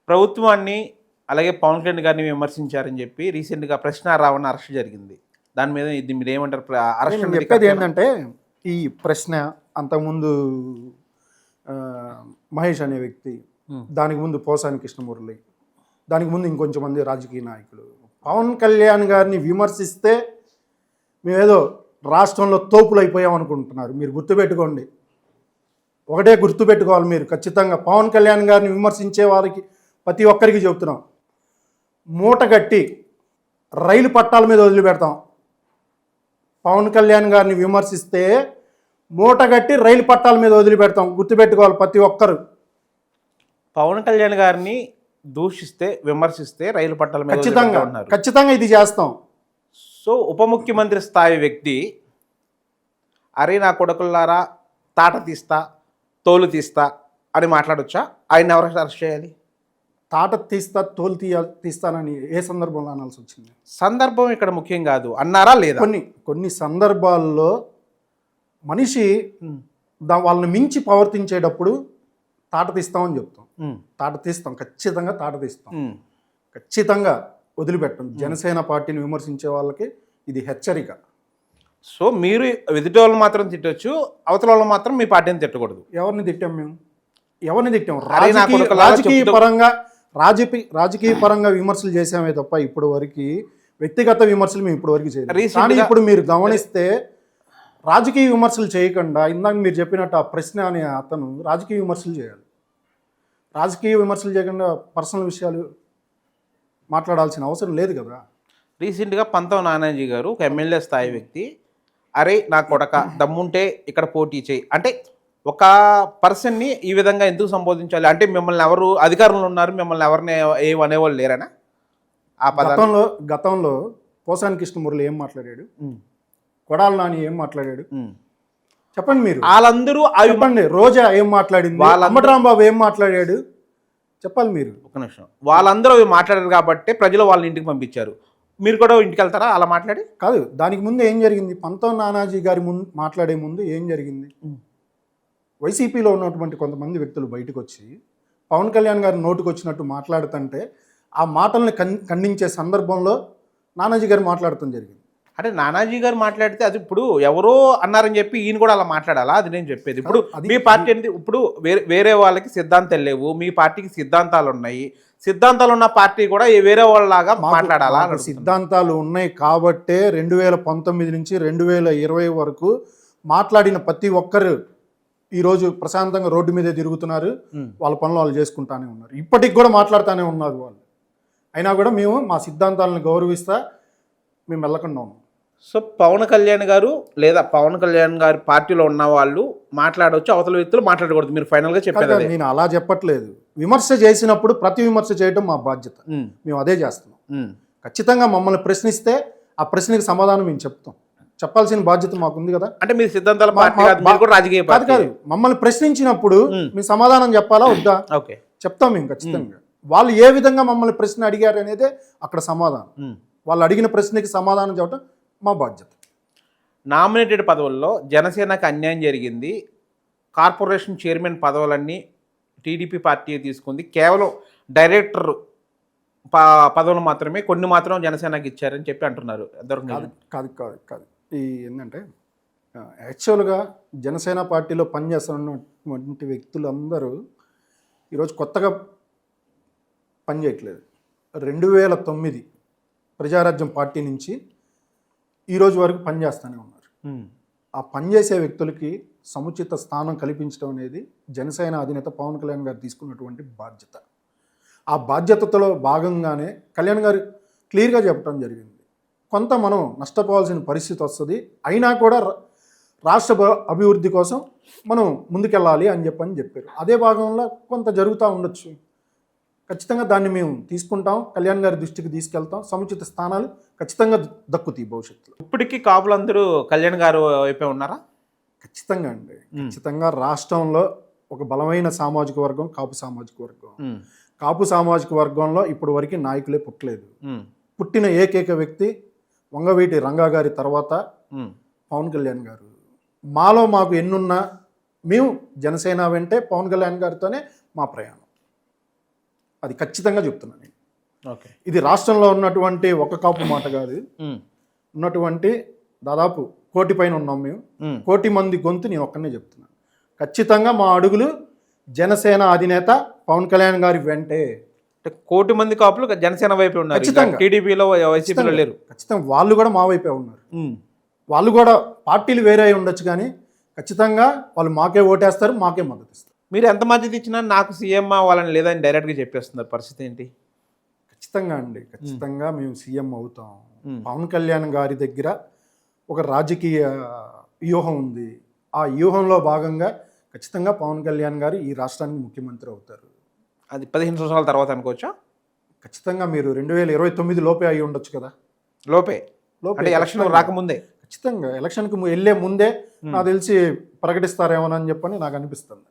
ప్రభుత్వాన్ని అలాగే పవన్ కళ్యాణ్ గారిని విమర్శించారని చెప్పి రీసెంట్గా ప్రశ్న రావణ అరెస్ట్ జరిగింది. దాని మీద ఇది మీరు ఏమంటారు? అరెస్ట్ నేను చెప్పేది ఏంటంటే, ఈ ప్రశ్న అంతకుముందు మహేష్ అనే వ్యక్తి, దానికి ముందు పోసాని కృష్ణమురళి, దానికి ముందు ఇంకొంచెం మంది రాజకీయ నాయకులు పవన్ కళ్యాణ్ గారిని విమర్శిస్తే మేమేదో రాష్ట్రంలో తోపులు అయిపోయాం అనుకుంటున్నారు. మీరు గుర్తుపెట్టుకోండి, ఒకటే గుర్తుపెట్టుకోవాలి మీరు ఖచ్చితంగా. పవన్ కళ్యాణ్ గారిని విమర్శించే వారికి ప్రతి ఒక్కరికి చెబుతున్నాం, మూట కట్టి రైలు పట్టాల మీద వదిలిపెడతాం. పవన్ కళ్యాణ్ గారిని విమర్శిస్తే మూట కట్టి రైలు పట్టాల మీద వదిలిపెడతాం. గుర్తుపెట్టుకోవాలి ప్రతి ఒక్కరు. పవన్ కళ్యాణ్ గారిని దూషిస్తే విమర్శిస్తే రైలు పట్టాల మీద ఖచ్చితంగా ఇది చేస్తాం. సో ఉప ముఖ్యమంత్రి స్థాయి వ్యక్తి అరే నా కొడుకులారా తాట తీస్తా తోలు తీస్తా అని మాట్లాడొచ్చా? ఆయన ఎవరు అరెస్ట్ చేయాలి? తాట తీస్తా తోలు తీస్తానని ఏ సందర్భంలో అనాల్సి వచ్చింది? సందర్భం ఇక్కడ ముఖ్యం కాదు, అన్నారా లేదా? కొన్ని సందర్భాల్లో మనిషి వాళ్ళని మించి ప్రవర్తించేటప్పుడు తాట తీస్తామని చెప్తాం. తాట తీస్తాం, ఖచ్చితంగా తాట తీస్తాం, ఖచ్చితంగా వదిలిపెట్టం. జనసేన పార్టీని విమర్శించే వాళ్ళకి ఇది హెచ్చరిక. సో మీరు ఎదుటి వాళ్ళని మాత్రం తిట్టొచ్చు, అవతల వాళ్ళని మాత్రం మీ పార్టీని తిట్టకూడదు. ఎవరిని తిట్టాం మేము? ఎవరిని తిట్టాం? రాజకీయ పరంగా విమర్శలు చేసామే తప్ప ఇప్పుడు వరకు వ్యక్తిగత విమర్శలు మేము ఇప్పుడు వరకు చేయలేదు. కానీ ఇప్పుడు మీరు గమనిస్తే రాజకీయ విమర్శలు చేయకుండా, ఇందాక మీరు చెప్పినట్టు ఆ ప్రశ్న అనే అతను రాజకీయ విమర్శలు చేయాలి. రాజకీయ విమర్శలు చేయకుండా పర్సనల్ విషయాలు మాట్లాడాల్సిన అవసరం లేదు కదా. రీసెంట్గా పంతం నానాజీ గారు ఒక ఎమ్మెల్యే స్థాయి వ్యక్తి, అరే నా కొడక దమ్ముంటే ఇక్కడ పోటీ చేయి అంటే ఒక పర్సన్ని ఈ విధంగా ఎందుకు సంబోధించాలి? అంటే మిమ్మల్ని ఎవరు అధికారంలో ఉన్నారు, మిమ్మల్ని ఎవరిని ఏమనేవాళ్ళు లేరనా? ఆ గతంలో పోసాని కృష్ణమురళి ఏం మాట్లాడాడు, కొడాలి నాని ఏం మాట్లాడాడు చెప్పండి మీరు. వాళ్ళందరూ చెప్పండి. రోజా ఏం మాట్లాడింది, అంబటరాంబాబు ఏం మాట్లాడాడు చెప్పాలి మీరు. ఒక నిమిషం. వాళ్ళందరూ అవి మాట్లాడారు కాబట్టి ప్రజలు వాళ్ళని ఇంటికి పంపించారు. మీరు కూడా ఇంటికి వెళ్తారా అలా మాట్లాడి? కాదు, దానికి ముందు ఏం జరిగింది? పంతం నానాజీ గారి మాట్లాడే ముందు ఏం జరిగింది? వైసీపీలో ఉన్నటువంటి కొంతమంది వ్యక్తులు బయటకు వచ్చి పవన్ కళ్యాణ్ గారి నోటుకు వచ్చినట్టు మాట్లాడుతుంటే ఆ మాటల్ని ఖండించే సందర్భంలో నానాజీ గారు మాట్లాడటం జరిగింది. అంటే నానాజీ గారు మాట్లాడితే అది ఇప్పుడు ఎవరో అన్నారని చెప్పి ఈయన కూడా అలా మాట్లాడాలా? అది నేను చెప్పేది. ఇప్పుడు మీ పార్టీ అనేది ఇప్పుడు వేరే వాళ్ళకి సిద్ధాంతాలు లేవు, మీ పార్టీకి సిద్ధాంతాలు ఉన్నాయి. సిద్ధాంతాలు ఉన్న పార్టీ కూడా వేరే వాళ్ళలాగా మాట్లాడాలా? సిద్ధాంతాలు ఉన్నాయి కాబట్టే 2019 నుంచి 2020 వరకు మాట్లాడిన ప్రతి ఒక్కరు ఈరోజు ప్రశాంతంగా రోడ్డు మీదే తిరుగుతున్నారు, వాళ్ళ పనులు వాళ్ళు చేసుకుంటానే ఉన్నారు. ఇప్పటికి కూడా మాట్లాడుతూనే ఉన్నారు వాళ్ళు. అయినా కూడా మేము మా సిద్ధాంతాలను గౌరవిస్తా మేము వెళ్ళకుండా ఉన్నాం. సో పవన్ కళ్యాణ్ గారు లేదా పవన్ కళ్యాణ్ గారి పార్టీలో ఉన్న వాళ్ళు మాట్లాడవచ్చు, అవతల వ్యక్తులు మాట్లాడకూడదు, మీరు ఫైనల్గా చెప్పారు. నేను అలా చెప్పట్లేదు. విమర్శ చేసినప్పుడు ప్రతి విమర్శ చేయడం మా బాధ్యత, మేము అదే చేస్తున్నాం. ఖచ్చితంగా మమ్మల్ని ప్రశ్నిస్తే ఆ ప్రశ్నకి సమాధానం మేము చెప్తాం. చెప్పాల్సిన బాధ్యత మాకుంది కదా. అంటే మీ సిద్ధాంతాల రాజకీయ కాదు, మమ్మల్ని ప్రశ్నించినప్పుడు మీ సమాధానం చెప్పాలా వద్దా? ఓకే, చెప్తాం మేము ఖచ్చితంగా. వాళ్ళు ఏ విధంగా మమ్మల్ని ప్రశ్న అడిగారు అనేది అక్కడ సమాధానం. వాళ్ళు అడిగిన ప్రశ్నకి సమాధానం చెప్పడం మా బాధ్యత. నామినేటెడ్ పదవుల్లో జనసేనకు అన్యాయం జరిగింది. కార్పొరేషన్ చైర్మన్ పదవులన్నీ టీడీపీ పార్టీ తీసుకుంది. కేవలం డైరెక్టర్ పదవులు మాత్రమే కొన్ని మాత్రం జనసేనకి ఇచ్చారని చెప్పి అంటున్నారు. కాదు ఈ ఏంటంటే యాక్చువల్గా జనసేన పార్టీలో పనిచేస్తున్నటువంటి వ్యక్తులందరూ ఈరోజు కొత్తగా పనిచేయట్లేదు. 2009 ప్రజారాజ్యం పార్టీ నుంచి ఈరోజు వరకు పనిచేస్తూనే ఉన్నారు. ఆ పనిచేసే వ్యక్తులకి సముచిత స్థానం కల్పించడం అనేది జనసేన అధినేత పవన్ కళ్యాణ్ గారు తీసుకున్నటువంటి బాధ్యత. ఆ బాధ్యతలో భాగంగానే కళ్యాణ్ గారు క్లియర్గా చెప్పడం జరిగింది, కొంత మనం నష్టపోవాల్సిన పరిస్థితి వస్తుంది, అయినా కూడా రాష్ట్ర అభివృద్ధి కోసం మనం ముందుకెళ్ళాలి అని చెప్పారు. అదే భాగంలో కొంత జరుగుతూ ఉండొచ్చు, ఖచ్చితంగా దాన్ని మేము తీసుకుంటాం, కళ్యాణ్ గారి దృష్టికి తీసుకెళ్తాం. సముచిత స్థానాలు ఖచ్చితంగా దక్కుతాయి భవిష్యత్తులో. ఇప్పటికీ కాపులందరూ కళ్యాణ్ గారు వైపే ఉన్నారా? ఖచ్చితంగా అండి, ఖచ్చితంగా. రాష్ట్రంలో ఒక బలమైన సామాజిక వర్గం కాపు సామాజిక వర్గం. కాపు సామాజిక వర్గంలో ఇప్పుడు వరకు నాయకులే పుట్టలేదు. పుట్టిన ఏకైక వ్యక్తి వంగవీటి రంగా గారి తర్వాత పవన్ కళ్యాణ్ గారు. మాకు ఎన్నున్నా మేము జనసేన వెంటే పవన్ కళ్యాణ్ గారితోనే మా ప్రయాణం. అది ఖచ్చితంగా చెప్తున్నాను నేను. ఓకే. ఇది రాష్ట్రంలో ఉన్నటువంటి ఒక కాపు మాట కాదు, ఉన్నటువంటి దాదాపు 1 కోటి పైన ఉన్నాం మేము. 1 కోటి మంది గొంతు నేను ఒక్కనే చెప్తున్నాను. ఖచ్చితంగా మా అడుగులు జనసేన అధినేత పవన్ కళ్యాణ్ గారి వెంటే. అంటే 1 కోటి మంది కాపులు జనసేన వైపు ఉన్నారు, ఖచ్చితంగా. టీడీపీలో వైసీపీలో లేరు. ఖచ్చితంగా వాళ్ళు కూడా మా వైపే ఉన్నారు. వాళ్ళు కూడా పార్టీలు వేరే అయి ఉండొచ్చు, కానీ ఖచ్చితంగా వాళ్ళు మాకే ఓటేస్తారు, మాకే మద్దతు ఇస్తారు. మీరు ఎంత మద్దతు ఇచ్చినా నాకు సీఎం అవ్వాలని లేదని డైరెక్ట్గా చెప్పేస్తున్నారు, పరిస్థితి ఏంటి? ఖచ్చితంగా అండి, ఖచ్చితంగా మేము సీఎం అవుతాం. పవన్ కళ్యాణ్ గారి దగ్గర ఒక రాజకీయ వ్యూహం ఉంది. ఆ వ్యూహంలో భాగంగా ఖచ్చితంగా పవన్ కళ్యాణ్ గారు ఈ రాష్ట్రానికి ముఖ్యమంత్రి అవుతారు. అది 15 సంవత్సరాల తర్వాత అనుకోవచ్చా? ఖచ్చితంగా మీరు 2029 లోపే అయి ఉండొచ్చు కదా. లోపే అంటే ఎలక్షన్ రాకముందే ఖచ్చితంగా ఎలక్షన్కి వెళ్ళే ముందే నాకు తెలిసి ప్రకటిస్తారేమోనని చెప్పని నాకు అనిపిస్తుంది.